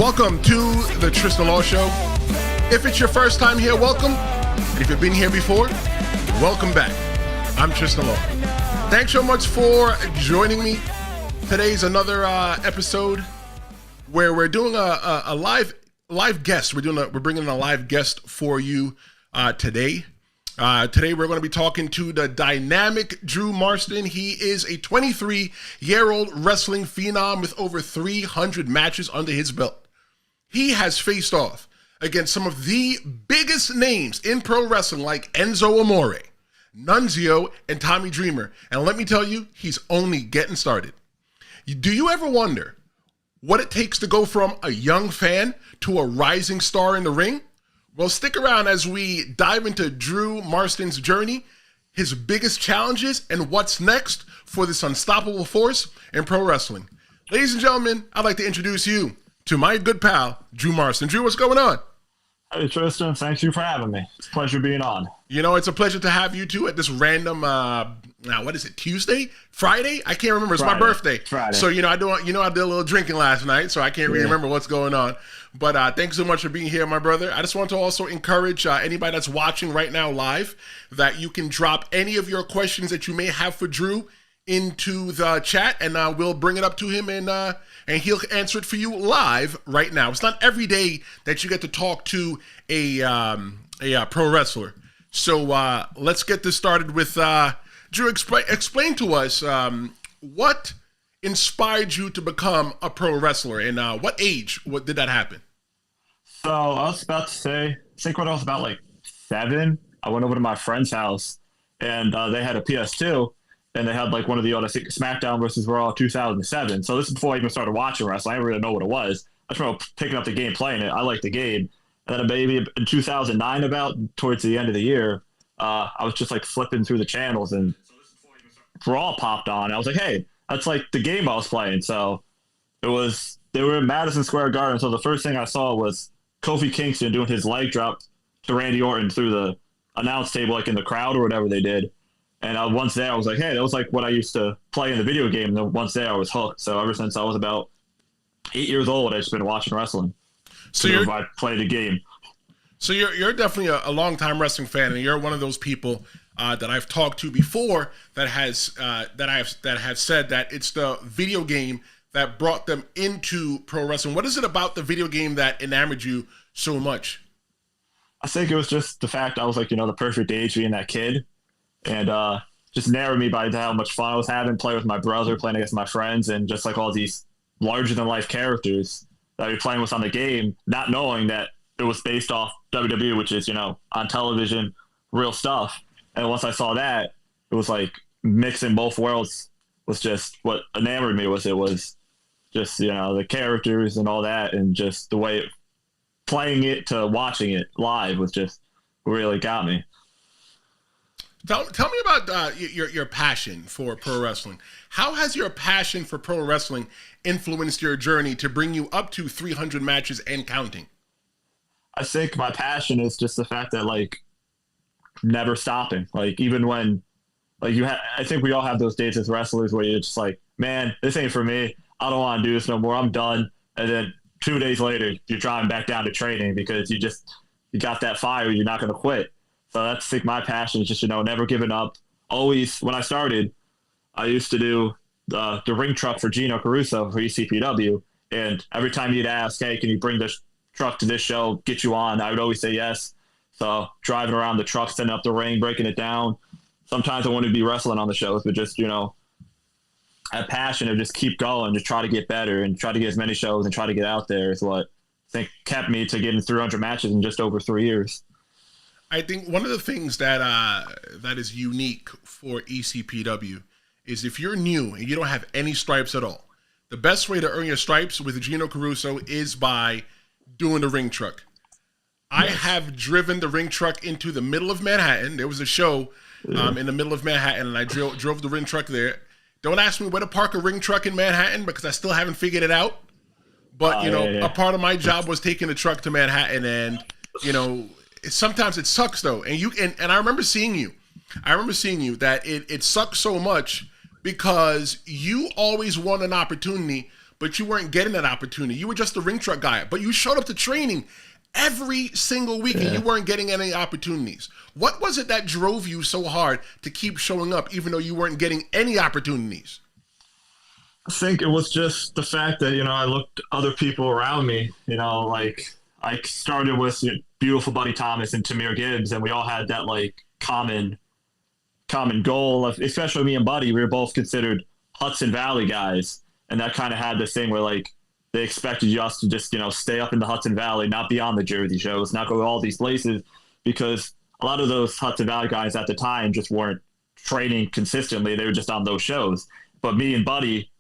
Welcome to the Tristan Law Show. If it's your first time here, welcome. And if you've been here before, welcome back. I'm Tristan Law. Thanks so much for joining me. Today's another episode where we're doing a live guest. We're bringing in a live guest for you today. Today we're going to be talking to the Dynamic Drew Marston. He is a 23-year-old wrestling phenom with over 300 matches under his belt. He has faced off against some of the biggest names in pro wrestling like Enzo Amore, Nunzio, and Tommy Dreamer. And let me tell you, he's only getting started. Do you ever wonder what it takes to go from a young fan to a rising star in the ring? Well, stick around as we dive into Drew Marston's journey, his biggest challenges, and what's next for this unstoppable force in pro wrestling. Ladies and gentlemen, I'd like to introduce you to my good pal, Drew Marston. Drew, what's going on? Hey, Tristan. Thank you for having me. It's a pleasure being on. You know, it's a pleasure to have you, too, at this random, what is it, Tuesday? Friday? I can't remember. It's Friday. My birthday. Friday. So, I did a little drinking last night, so I can't really remember what's going on. But thanks so much for being here, my brother. I just want to also encourage anybody that's watching right now live that you can drop any of your questions that you may have for Drew into the chat, and we'll bring it up to him, and he'll answer it for you live right now. It's not every day that you get to talk to a pro wrestler. So let's get this started with Drew. Explain to us what inspired you to become a pro wrestler, and what did that happen? So I was about to say, I think when I was about like 7, I went over to my friend's house, and they had a PS2, and they had like one of the old, I think, SmackDown versus Raw 2007. So this is before I even started watching wrestling. I didn't really know what it was. I just remember picking up the game, playing it. I liked the game. And then maybe in 2009, about towards the end of the year, I was just like flipping through the channels, and Raw popped on. I was like, hey, that's like the game I was playing. So they were in Madison Square Garden. So the first thing I saw was Kofi Kingston doing his leg drop to Randy Orton through the announce table, like in the crowd or whatever they did. And once there, I was like, hey, that was like what I used to play in the video game. And then once there, I was hooked. So ever since I was about 8 years old, I've just been watching wrestling. So I play the game. So you're definitely a longtime wrestling fan, and you're one of those people that I've talked to before that have said that it's the video game that brought them into pro wrestling. What is it about the video game that enamored you so much? I think it was just the fact I was like, the perfect age being that kid, and just narrowed me by how much fun I was having, playing with my brother, playing against my friends, and just like all these larger than life characters that you're playing with on the game, not knowing that it was based off WWE, which is, on television, real stuff. And once I saw that, it was like mixing both worlds was just what enamored me. It was just, the characters and all that, and just the way playing it to watching it live was just really got me. Tell me about your passion for pro wrestling. How has your passion for pro wrestling influenced your journey to bring you up to 300 matches and counting? I think my passion is just the fact that, like, never stopping. Like, even when, like, I think we all have those days as wrestlers where you're just like, man, this ain't for me. I don't want to do this no more. I'm done. And then 2 days later, you're driving back down to training because you got that fire. You're not going to quit. So that's, I think, my passion is just, never giving up. Always, when I started, I used to do the ring truck for Gino Caruso for ECPW. And every time he'd ask, hey, can you bring this truck to this show, get you on, I would always say yes. So driving around the truck, setting up the ring, breaking it down. Sometimes I wanted to be wrestling on the shows, but just, a passion of just keep going, just try to get better and try to get as many shows and try to get out there is what I think kept me to getting 300 matches in just over 3 years. I think one of the things that is unique for ECPW is if you're new and you don't have any stripes at all, the best way to earn your stripes with Gino Caruso is by doing the ring truck. I have driven the ring truck into the middle of Manhattan. There was a show in the middle of Manhattan, and I drove the ring truck there. Don't ask me where to park a ring truck in Manhattan because I still haven't figured it out. But, a part of my job was taking the truck to Manhattan, and, sometimes it sucks, though. And I remember seeing you. That it sucks so much because you always want an opportunity, but you weren't getting that opportunity. You were just a ring truck guy, but you showed up to training every single week and you weren't getting any opportunities. What was it that drove you so hard to keep showing up even though you weren't getting any opportunities? I think it was just the fact that, I looked at other people around me, like I started with beautiful Buddy Thomas and Tamir Gibbs, and we all had that like common goal of, especially me and Buddy, we were both considered Hudson Valley guys. And that kind of had this thing where like they expected us to just, stay up in the Hudson Valley, not be on the Jersey shows, not go to all these places, because a lot of those Hudson Valley guys at the time just weren't training consistently. They were just on those shows. But me and Buddy,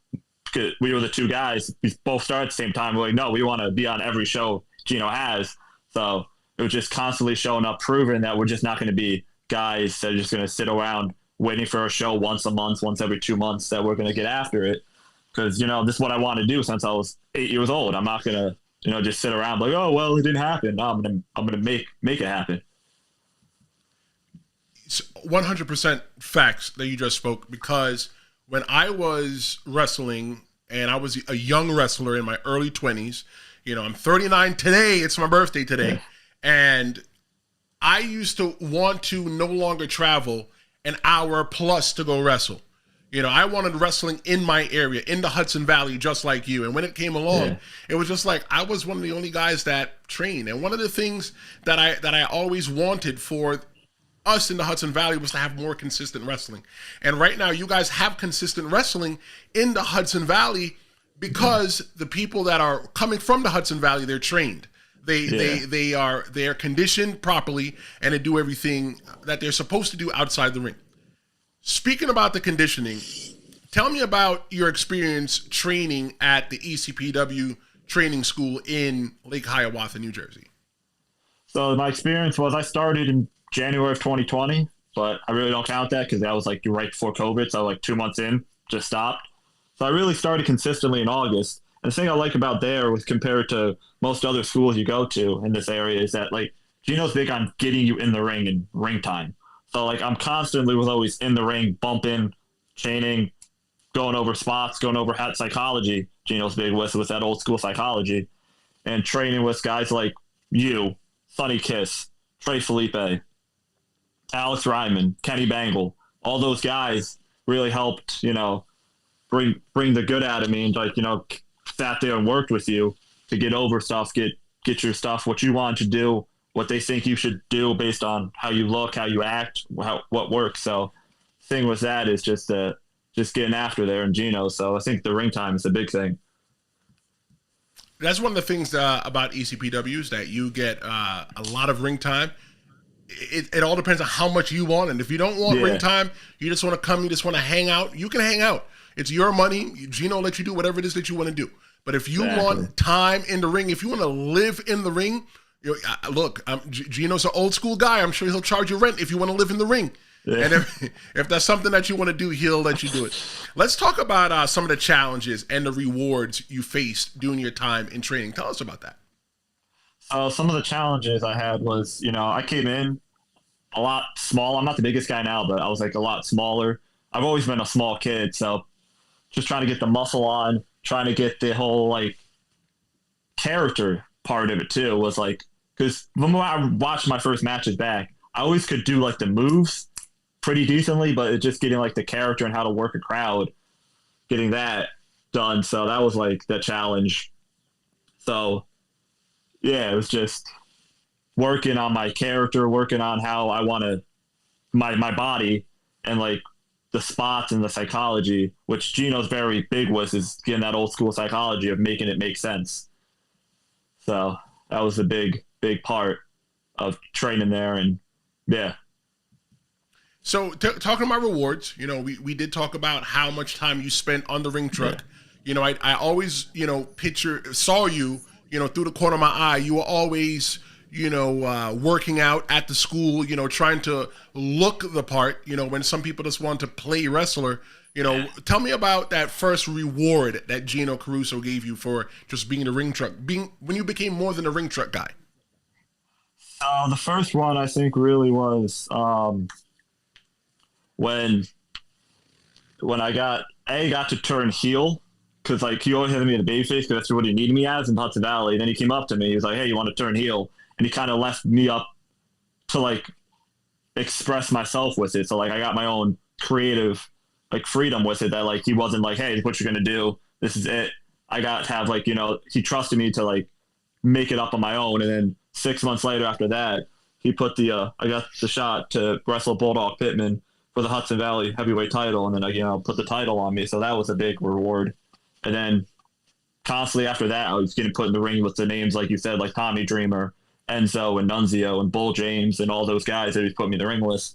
we were the two guys. We both started at the same time. We're like, no, we want to be on every show Gino has. So it was just constantly showing up, proving that we're just not going to be guys that are just going to sit around waiting for a show once a month, once every 2 months, that we're going to get after it. Because, this is what I want to do since I was 8 years old. I'm not going to, just sit around like, oh, well, it didn't happen. No, I'm going to make it happen. It's 100% facts that you just spoke, because when I was wrestling and I was a young wrestler in my early 20s, I'm 39 today. It's my birthday today. Yeah. And I used to want to no longer travel an hour plus to go wrestle. I wanted wrestling in my area, in the Hudson Valley, just like you. And when it came along, it was just like I was one of the only guys that trained. And one of the things that I always wanted for us in the Hudson Valley was to have more consistent wrestling. And right now, you guys have consistent wrestling in the Hudson Valley, because the people that are coming from the Hudson Valley, they're trained. They are conditioned properly, and they do everything that they're supposed to do outside the ring. Speaking about the conditioning, tell me about your experience training at the ECPW training school in Lake Hiawatha, New Jersey. So my experience was I started in January of 2020, but I really don't count that because that was like right before COVID. So like 2 months in, just stopped. So I really started consistently in August. And the thing I like about there was compared to most other schools you go to in this area is that like Gino's big on getting you in the ring and ring time. So like I'm constantly was always in the ring, bumping, chaining, going over spots, going over hat psychology. Gino's big with that old school psychology, and training with guys like you, Sonny Kiss, Trey Felipe, Alex Ryman, Kenny Bangle. All those guys really helped, bring the good out of me, and sat there and worked with you to get over stuff, get your stuff, what you want to do, what they think you should do based on how you look, how you act, what works. So thing with that is just getting after there in Gino. So I think the ring time is a big thing. That's one of the things about ECPW is that you get a lot of ring time. It all depends on how much you want. And if you don't want ring time, you just want to come, you just want to hang out, you can hang out. It's your money. Gino let you do whatever it is that you want to do. But if you want time in the ring, if you want to live in the ring, look, Gino's an old school guy. I'm sure he'll charge you rent if you want to live in the ring. Yeah. And if that's something that you want to do, he'll let you do it. Let's talk about some of the challenges and the rewards you faced during your time in training. Tell us about that. Some of the challenges I had was, I came in a lot small. I'm not the biggest guy now, but I was like a lot smaller. I've always been a small kid, so just trying to get the muscle on, trying to get the whole like character part of it too was like, because when I watched my first matches back, I always could do like the moves pretty decently, but it's just getting like the character and how to work a crowd, getting that done. So that was like the challenge. So yeah, it was just working on my character, working on how I want to my body, and like the spots and the psychology, which Gino's very big with, is getting that old school psychology of making it make sense. So that was a big part of training there. And yeah. So talking about rewards, we did talk about how much time you spent on the ring truck. Yeah. I always, saw you, through the corner of my eye. You were always, working out at the school, trying to look the part, when some people just want to play wrestler. Tell me about that first reward that Gino Caruso gave you for just being a ring truck, when you became more than a ring truck guy. The first one I think really was when I got to turn heel because like he always had me in the babyface because that's what he needed me as in Hudson Valley. And then he came up to me. He was like, "Hey, you want to turn heel?" And he kind of left me up to like express myself with it. So like I got my own creative like freedom with it. That like he wasn't like, "Hey, what you're gonna do? This is it." I got to have like he trusted me to like make it up on my own. And then 6 months later after that, he put I got the shot to wrestle Bulldog Pittman for the Hudson Valley heavyweight title, and then put the title on me. So that was a big reward. And then constantly after that, I was getting put in the ring with the names like you said, like Tommy Dreamer, Enzo, and Nunzio, and Bull James, and all those guys that he put me in the ring with.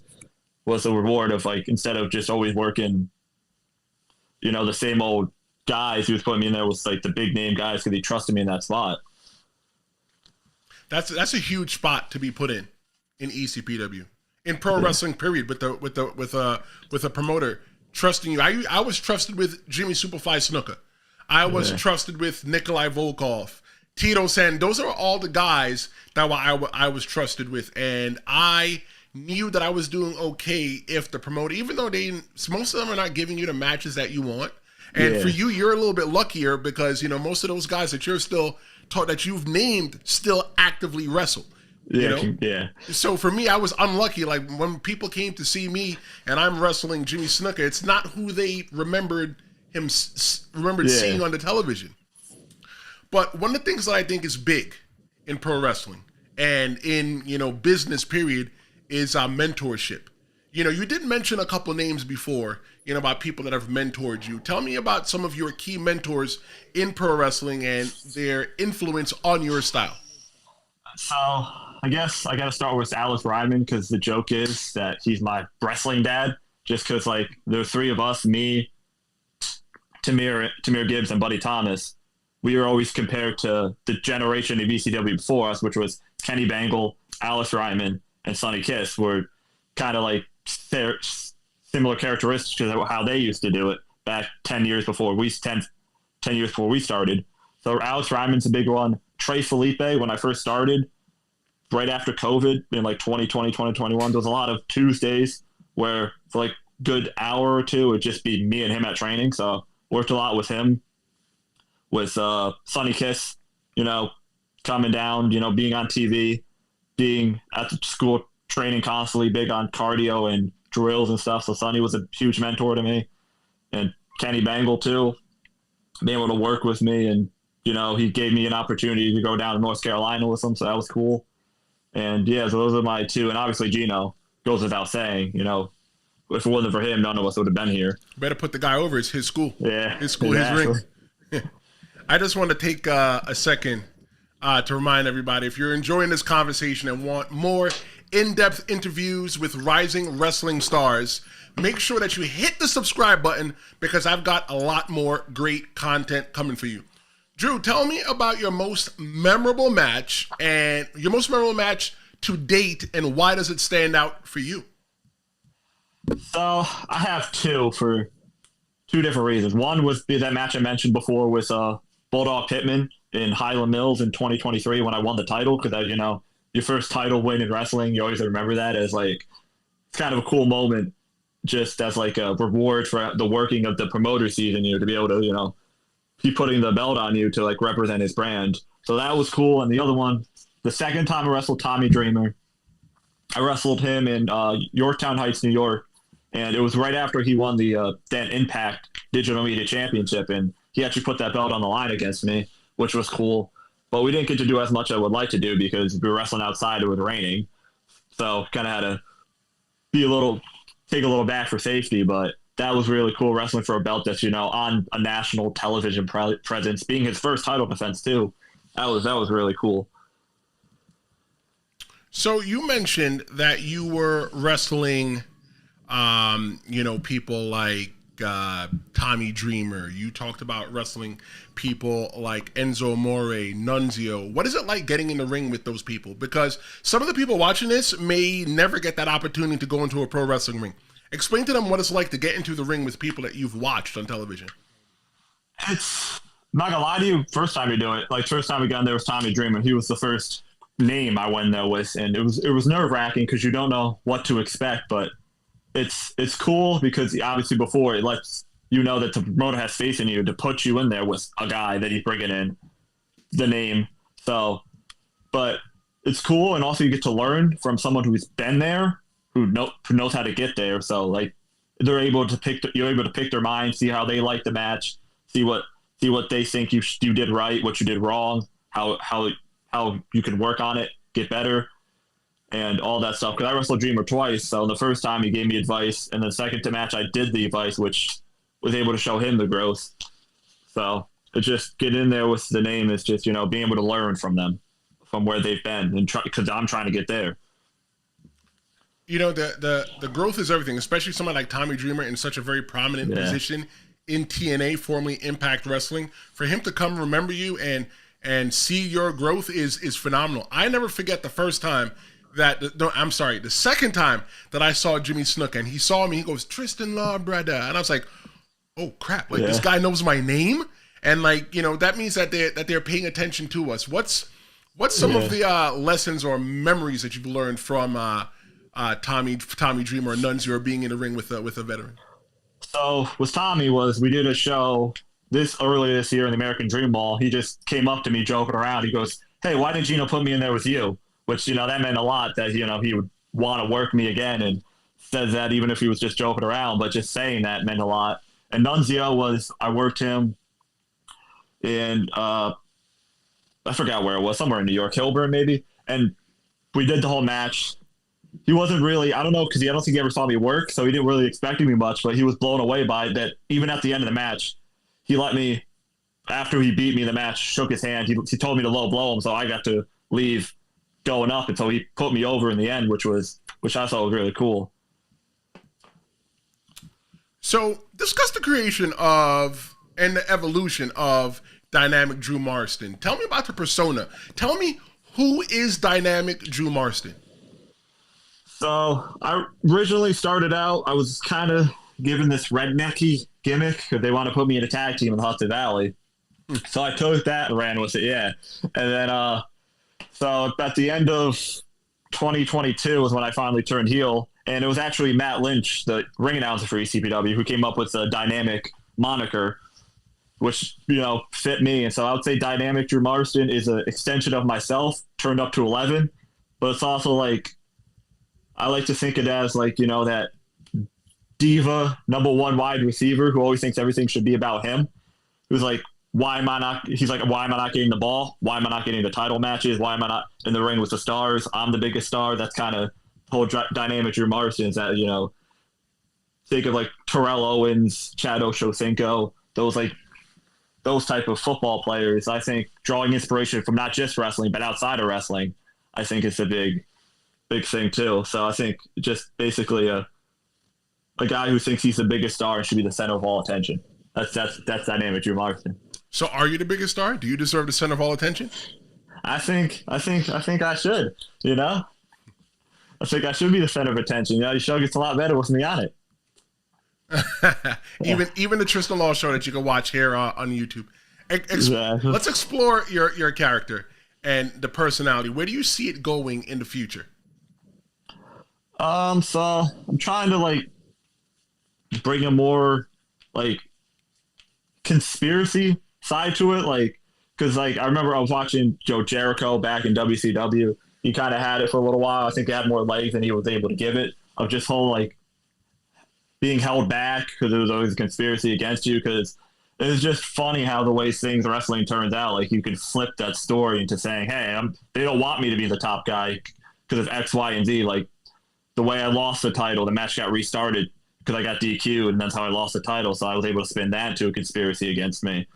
Was the reward of like instead of just always working, the same old guys, he was putting me in there with like the big name guys because he trusted me in that spot. That's a huge spot to be put in ECPW, in pro wrestling. Period. With a promoter trusting you. I was trusted with Jimmy Superfly Snuka. I was trusted with Nikolai Volkov, Tito San. Those are all the guys that I was trusted with, and I knew that I was doing okay if the promoter, even though most of them are not giving you the matches that you want. And for you, you're a little bit luckier because, most of those guys that you're still taught that you've named still actively wrestle. So for me, I was unlucky. Like when people came to see me and I'm wrestling Jimmy Snuka, it's not who they remembered seeing on the television. But one of the things that I think is big in pro wrestling and in, business period is mentorship. You did mention a couple names before, about people that have mentored you. Tell me about some of your key mentors in pro wrestling and their influence on your style. So I guess I got to start with Alex Ryman because the joke is that he's my wrestling dad. Just because like there's three of us, me, Tamir Gibbs, and Buddy Thomas. We were always compared to the generation of ECW before us, which was Kenny Bangle, Alex Ryman, and Sonny Kiss. Were kind of like similar characteristics to how they used to do it back 10 years before we started. So Alex Ryman's a big one. Trey Felipe, when I first started, right after COVID in like 2020, 2021, there was a lot of Tuesdays where for like good hour or two, it'd just be me and him at training. So worked a lot with him. With Sonny Kiss, coming down, being on TV, being at the school training constantly, big on cardio and drills and stuff. So Sonny was a huge mentor to me. And Kenny Bangle too, being able to work with me. And, he gave me an opportunity to go down to North Carolina with him. So that was cool. And so those are my two. And obviously Gino goes without saying, if it wasn't for him, none of us would have been here. Better put the guy over. It's his school. Yeah. His school, exactly. His ring. I just want to take a second to remind everybody, if you're enjoying this conversation and want more in-depth interviews with rising wrestling stars, make sure that you hit the subscribe button because I've got a lot more great content coming for you. Drew, tell me about your most memorable match and your most memorable match to date, and why does it stand out for you? So I have two for two different reasons. One was that match I mentioned before with Bulldog Pittman in Highland Mills in 2023 when I won the title, because your first title win in wrestling, you always remember that as like it's kind of a cool moment, just as like a reward for the working of the promoter season, to be able to keep putting the belt on you to like represent his brand. So that was cool. And the other one, the second time I wrestled Tommy Dreamer, I wrestled him in Yorktown Heights, New York, and it was right after he won the then Impact Digital Media Championship, and he actually put that belt on the line against me, which was cool. But we didn't get to do as much as I would like to do because we were wrestling outside. It was raining. So kind of had to take a little back for safety. But that was really cool, wrestling for a belt that's, on a national television presence, being his first title defense too. That was really cool. So you mentioned that you were wrestling, people like Tommy Dreamer. You talked about wrestling people like Enzo Amore, Nunzio. What is it like getting in the ring with those people? Because some of the people watching this may never get that opportunity to go into a pro wrestling ring. Explain to them what it's like to get into the ring with people that you've watched on television. It's, I'm not gonna lie to you, first time you do it, like first time we got in there was Tommy Dreamer. He was the first name I went there with, and it was nerve-wracking because you don't know what to expect, but it's cool because obviously before it lets you know that the promoter has faith in you to put you in there with a guy that he's bringing in, the name. So, but it's cool, and also you get to learn from someone who's been there, who knows how to get there. So like you're able to pick their mind, see how they like the match, see what they think you did right, what you did wrong, how you can work on it, get better, and all that stuff. Because I wrestled Dreamer twice, so the first time he gave me advice, and the second to match I did the advice, which was able to show him the growth. So it's just get in there with the name. It's just, being able to learn from them, from where they've been, and because I'm trying to get there. The growth is everything, especially someone like Tommy Dreamer in such a very prominent position in TNA, formerly Impact Wrestling. For him to come remember you and see your growth is phenomenal. I never forget the first time the second time that I saw Jimmy Snuka, and he saw me, he goes, "Tristan Law, brother." And I was like, oh crap, this guy knows my name? And that means that they're paying attention to us. What's some of the lessons or memories that you've learned from Tommy Dreamer or Nunzio, or being in the ring with a veteran? So with Tommy we did a show earlier this year in the American Dream Ball. He just came up to me joking around. He goes, "Hey, why didn't Gino put me in there with you?" Which, that meant a lot, that, he would want to work me again, and says that even if he was just joking around, but just saying that meant a lot. And Nunzio I worked him in, I forgot where it was, somewhere in New York, Hilburn maybe. And we did the whole match. He wasn't really, I don't know, because I don't think he ever saw me work, so he didn't really expect me much, but he was blown away by that. Even at the end of the match, he let me, after he beat me in the match, shook his hand. He told me to low blow him, so I got to leave going up until he put me over in the end, which I thought was really cool. So discuss the creation of and the evolution of Dynamic Drew Marston. Tell me about the persona. Tell me, who is Dynamic Drew Marston? So I originally started out, I was kind of given this rednecky gimmick because they want to put me in a tag team in the Hudson Valley. So I took that and ran with it, yeah. And then, so at the end of 2022 was when I finally turned heel. And it was actually Matt Lynch, the ring announcer for ECPW, who came up with the Dynamic moniker, which, fit me. And so I would say Dynamic Drew Marston is an extension of myself, turned up to 11. But it's also like, I like to think it as that diva number one wide receiver who always thinks everything should be about him. Who's like, why am I not getting the ball? Why am I not getting the title matches? Why am I not in the ring with the stars? I'm the biggest star. That's kind of the whole Dynamic Drew Marston. That, think of like Terrell Owens, Chad Ochocinco, those type of football players. I think drawing inspiration from not just wrestling, but outside of wrestling, I think it's a big thing too. So I think just basically a guy who thinks he's the biggest star and should be the center of all attention. That's Dynamic Drew Marston. So are you the biggest star? Do you deserve the center of all attention? I think I should, I think I should be the center of attention. The show gets a lot better with me on it. Even the Tristan Law show that you can watch here on YouTube. Exactly. Let's explore your character and the personality. Where do you see it going in the future? So I'm trying to bring a more conspiracy side to it, because I remember I was watching Joe Jericho back in WCW. He kind of had it for a little while. I think he had more legs than he was able to give it, of just whole being held back because there was always a conspiracy against you. Because it's just funny how the way things wrestling turns out. You could flip that story into saying, hey, they don't want me to be the top guy because of X, Y, and Z. The way I lost the title, the match got restarted because I got DQ'd, and that's how I lost the title. So I was able to spin that into a conspiracy against me.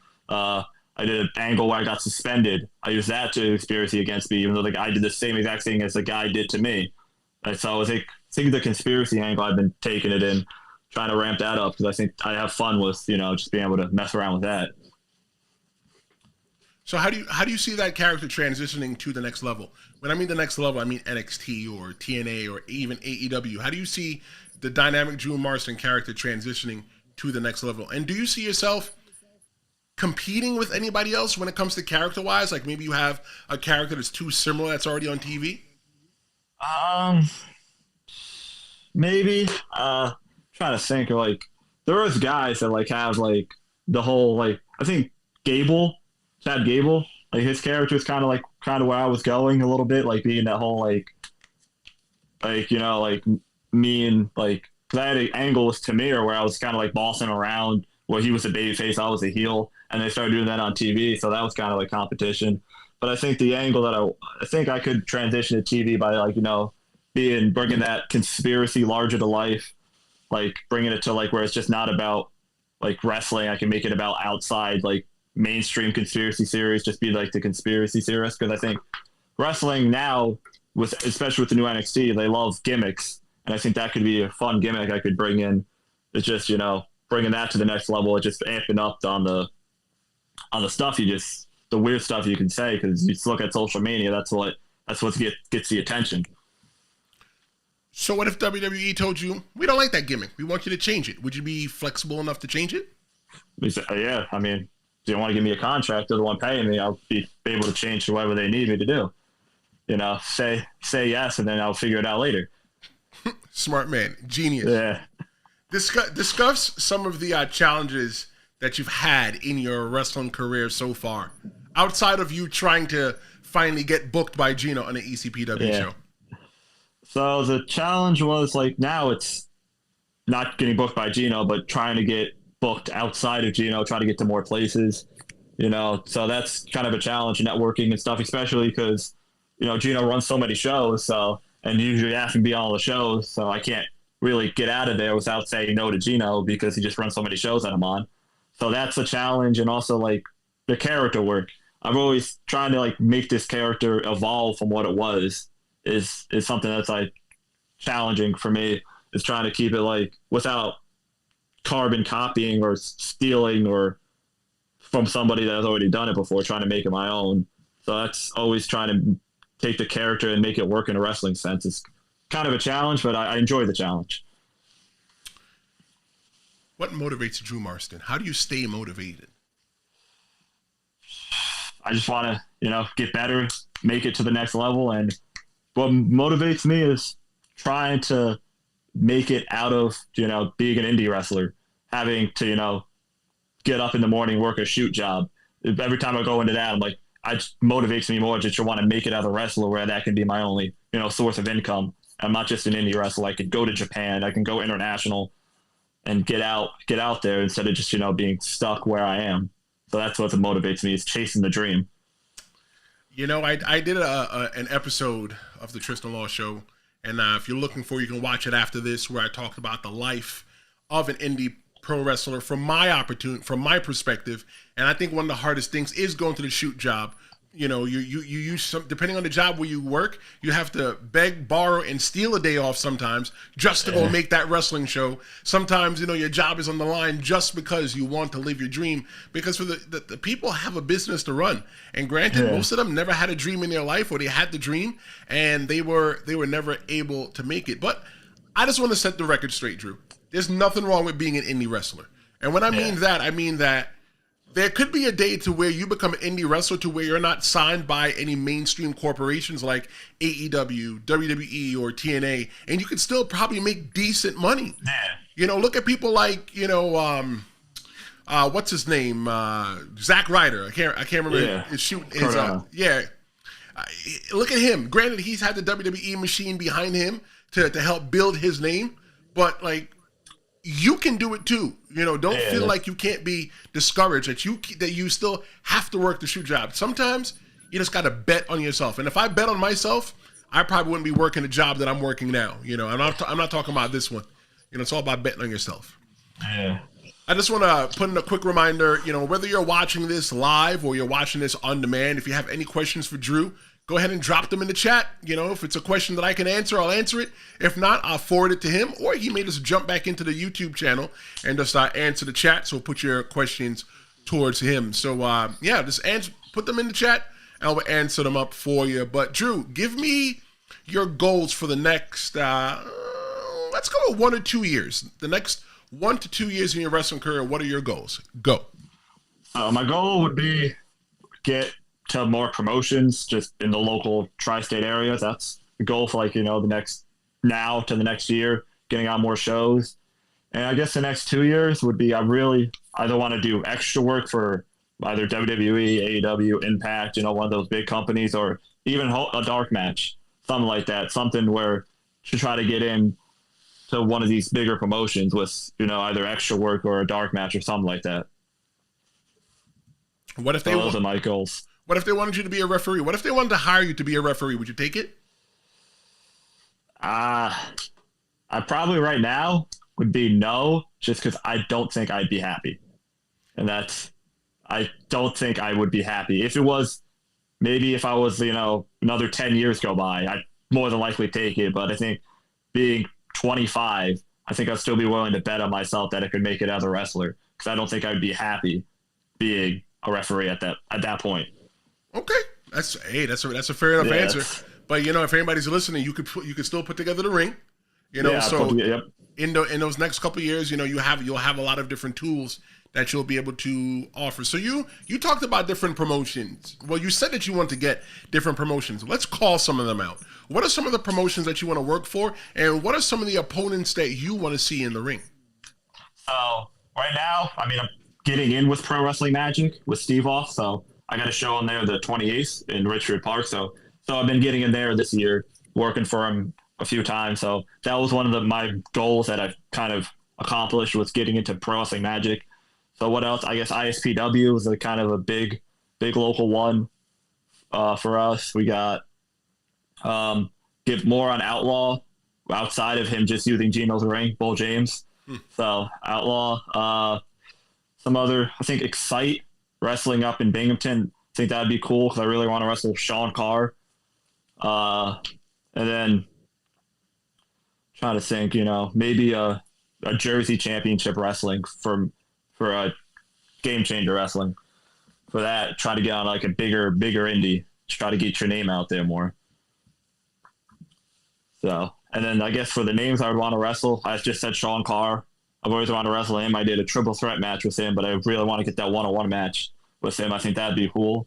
I did an angle where I got suspended. I used that to conspiracy against me, even though the guy did the same exact thing as the guy did to me. And so I was think the conspiracy angle I've been taking it in, trying to ramp that up because I think I have fun with just being able to mess around with that. So how do you see that character transitioning to the next level? When I mean the next level, I mean NXT or TNA or even AEW. How do you see the Dynamic Drew Marston character transitioning to the next level? And do you see yourself competing with anybody else when it comes to character-wise? Maybe you have a character that's too similar that's already on TV? Maybe. Trying to think of there is guys that like have like the whole like I think Chad Gable, like his character is kind of where I was going a little bit, like being that whole like like mean like because I had an angle with Tamir where I was kind of like bossing around where he was a baby face, I was a heel, and they started doing that on TV, so that was kind of like competition. But I think the angle that I think I could transition to TV by like bringing that conspiracy larger to life, like bringing it to like where it's just not about like wrestling. I can make it about outside like mainstream conspiracy series, just be like the conspiracy theorist, because I think wrestling now, especially with the new NXT, they love gimmicks, and I think that could be a fun gimmick I could bring in. It's just bringing that to the next level. It's just amping up on the stuff the weird stuff you can say, because you just look at social media. That's what gets the attention. So what if WWE told you, we don't like that gimmick, we want you to change it? Would you be flexible enough to change it? Yeah, I mean, if you want to give me a contract, they're the one paying me, I'll be able to change to whatever they need me to do. Say yes, and then I'll figure it out later. Smart man, genius. Yeah. Discuss some of the challenges that you've had in your wrestling career so far, outside of you trying to finally get booked by Gino on an ECPW show. So the challenge was like, now it's not getting booked by Gino, but trying to get booked outside of Gino, trying to get to more places, so that's kind of a challenge, networking and stuff, especially because, Gino runs so many shows. And usually have to be on all the shows. So I can't really get out of there without saying no to Gino, because he just runs so many shows that I'm on. So that's a challenge. And also like the character work. I'm always trying to like make this character evolve from what it was is something that's like challenging for me, is trying to keep it like without carbon copying or stealing or from somebody that has already done it before, trying to make it my own. So that's always trying to take the character and make it work in a wrestling sense. It's kind of a challenge, but I enjoy the challenge. What motivates Drew Marston? How do you stay motivated? I just want to, get better, make it to the next level. And what motivates me is trying to make it out of, being an indie wrestler, having to, get up in the morning, work a shoot job. Every time I go into that, I'm like, it just motivates me more just to want to make it as a wrestler, where that can be my only, source of income. I'm not just an indie wrestler. I could go to Japan, I can go international and get out there instead of just, being stuck where I am. So that's what motivates me, is chasing the dream. I did an episode of the Tristan Law Show, and if you're looking for, you can watch it after this, where I talked about the life of an indie pro wrestler from my perspective. And I think one of the hardest things is going to the shoot job. You use some, depending on the job where you work, you have to beg, borrow, and steal a day off sometimes just to go make that wrestling show. Sometimes, your job is on the line just because you want to live your dream, because for the people have a business to run. And granted, most of them never had a dream in their life, or they had the dream and they were never able to make it. But I just want to set the record straight, Drew. There's nothing wrong with being an indie wrestler. And when I mean that there could be a day to where you become an indie wrestler to where you're not signed by any mainstream corporations like AEW, WWE, or TNA, and you can still probably make decent money. Look at people like, what's his name? Zack Ryder. I can't remember his shoot. Look at him. Granted, he's had the WWE machine behind him to help build his name, but like, you can do it too. Don't feel like you can't be discouraged, that you still have to work the shoot job. Sometimes you just got to bet on yourself. And if I bet on myself, I probably wouldn't be working the job that I'm working now. I'm not talking about this one. It's all about betting on yourself. Yeah. I just want to put in a quick reminder, whether you're watching this live or you're watching this on demand, if you have any questions for Drew, go ahead and drop them in the chat. If it's a question that I can answer, I'll answer it. If not, I'll forward it to him, or he may just jump back into the YouTube channel and just answer the chat. So put your questions towards him. So just put them in the chat and I'll answer them up for you. But Drew, give me your goals for the next, let's go with 1 or 2 years. The next 1 to 2 years in your wrestling career, what are your goals? Go. My goal would be get to more promotions just in the local tri-state area. That's the goal for the next year, getting on more shows. And I guess the next 2 years would be I really either want to do extra work for either WWE, AEW, Impact, one of those big companies, or even a dark match, something like that, something where to try to get in to one of these bigger promotions with, either extra work or a dark match or something like that. What if those are my goals. What if they wanted you to be a referee? What if they wanted to hire you to be a referee? Would you take it? I probably right now would be no, just because I don't think I'd be happy. And I don't think I would be happy. If it was, maybe if I was, another 10 years go by, I'd more than likely take it. But I think being 25, I think I'd still be willing to bet on myself that I could make it as a wrestler, because I don't think I'd be happy being a referee at that point. Okay, that's a fair enough answer. But if anybody's listening, you could still put together the ring. In those next couple of years, you'll have a lot of different tools that you'll be able to offer. So you talked about different promotions. Well, you said that you want to get different promotions. Let's call some of them out. What are some of the promotions that you want to work for, and what are some of the opponents that you want to see in the ring? So right now, I'm getting in with Pro Wrestling Magic with Steve Off. So I got a show on there the 28th in Richmond Park. So I've been getting in there this year, working for him a few times. So that was one of my goals that I've kind of accomplished, was getting into Pro Wrestling Magic. So what else? I guess ISPW is a kind of a big local one for us. We got get more on Outlaw outside of him just using Gino's ring, Bull James. So Outlaw, some other, I think Excite wrestling up in Binghamton. I think that'd be cool because I really want to wrestle Sean Carr. And then trying to think, maybe a Jersey Championship wrestling for a Game Changer wrestling. For that, try to get on like a bigger indie to try to get your name out there more. So, and then I guess for the names I would want to wrestle, I just said Sean Carr. I've always wanted to wrestle him. I did a triple threat match with him, but I really want to get that one-on-one match with him. I think that'd be cool.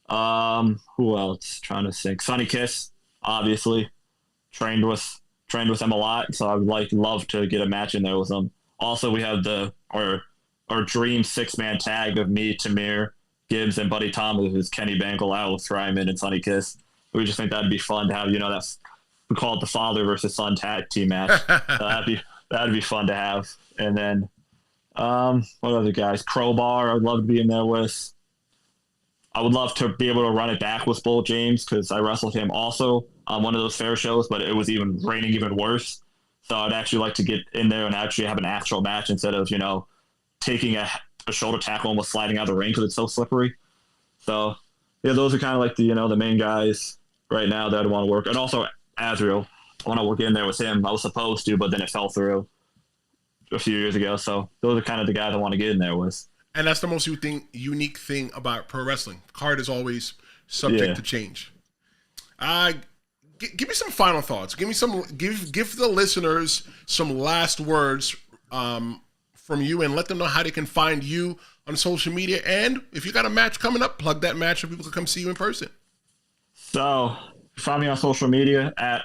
Who else? Trying to think. Sonny Kiss, obviously. Trained with him a lot, so I would love to get a match in there with him. Also, we have our dream 6-man tag of me, Tamir, Gibbs, and Buddy Thomas, who's Kenny Bangle, Alex Ryman, and Sonny Kiss. We just think that'd be fun to have. That's, we call it the father versus son tag team match. That'd be fun to have. And then what other guys? Crowbar, I'd love to be in there with. I would love to be able to run it back with Bull James, because I wrestled him also on one of those fair shows, but it was raining even worse. So I'd actually like to get in there and actually have an actual match instead of, taking a shoulder tackle and almost sliding out of the ring because it's so slippery. So, yeah, those are kind of like the main guys right now that I want to work. And also Azrael, I want to work in there with him. I was supposed to, but then it fell through a few years ago. So those are kind of the guys I want to get in there with. And that's the most unique thing about pro wrestling. Card is always subject to change. Give me some final thoughts. Give the listeners some last words from you, and let them know how they can find you on social media. And if you got a match coming up, plug that match so people can come see you in person. So find me on social media at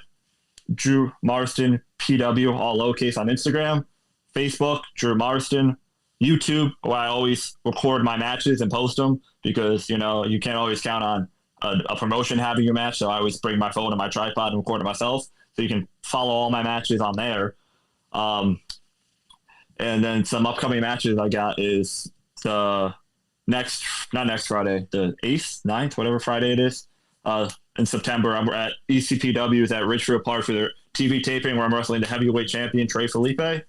Drew Marston PW, all lowercase, on Instagram, Facebook, Drew Marston, YouTube, where I always record my matches and post them, because you can't always count on a promotion having your match. So I always bring my phone and my tripod and record it myself. So you can follow all my matches on there. And then some upcoming matches I got is the not next Friday, the 8th, 9th, whatever Friday it is. In September, I'm at ECPW at Richfield Park for their TV taping, where I'm wrestling the heavyweight champion, Trey Felipe,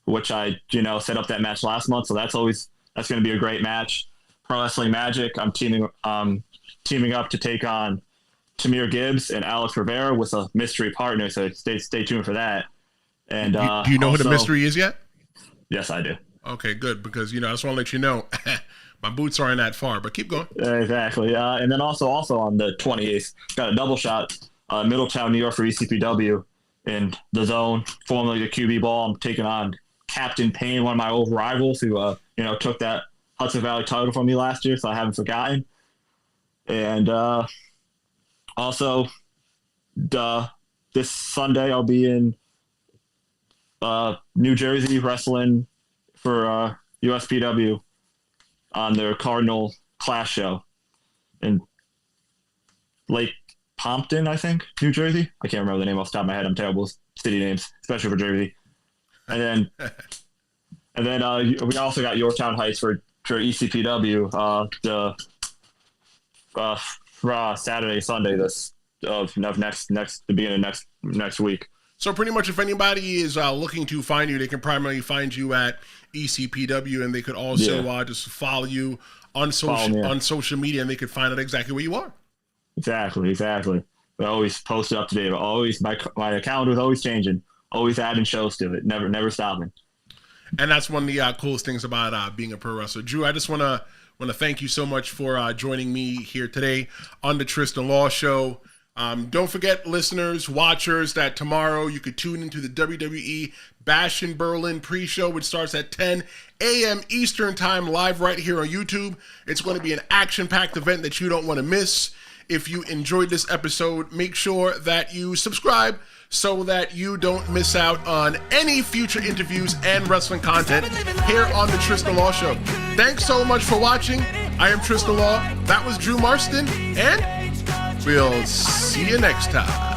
which I, set up that match last month. So that's going to be a great match. Pro Wrestling Magic, I'm teaming up to take on Tamir Gibbs and Alex Rivera with a mystery partner. So stay tuned for that. And do you know who the mystery is yet? Yes, I do. Okay, good, because I just want to let you know my boots aren't that far, but keep going. Exactly. And then also on the 28th, got a double shot, Middletown, New York for ECPW in the Zone, formerly the QB Ball. I'm taking on Captain Payne, one of my old rivals who took that Hudson Valley title from me last year, so I haven't forgotten. And also this Sunday I'll be in New Jersey wrestling for USPW on their Cardinal Clash show in Lake Pompton, I think, New Jersey. I can't remember the name off the top of my head. I'm terrible with city names, especially for Jersey. And then we also got Yorktown Heights for ECPW Saturday, Sunday of next the beginning of next week. So pretty much if anybody is looking to find you, they can primarily find you at ECPW, and they could also just follow you on social media, and they could find out exactly where you are. Exactly. I always post it up to date. Always my account is always changing, always adding shows to it, never stopping. And that's one of the coolest things about being a pro wrestler. Drew, I just want to thank you so much for joining me here today on the Tristan Law Show. Don't forget, listeners, watchers, that tomorrow you could tune into the WWE Bash in Berlin pre-show, which starts at 10 a.m. Eastern Time, live right here on YouTube. It's going to be an action-packed event that you don't want to miss. If you enjoyed this episode, make sure that you subscribe so that you don't miss out on any future interviews and wrestling content here on the Tristan Law Show. Thanks so much for watching. I am Tristan Law. That was Drew Marston, and we'll see you next time.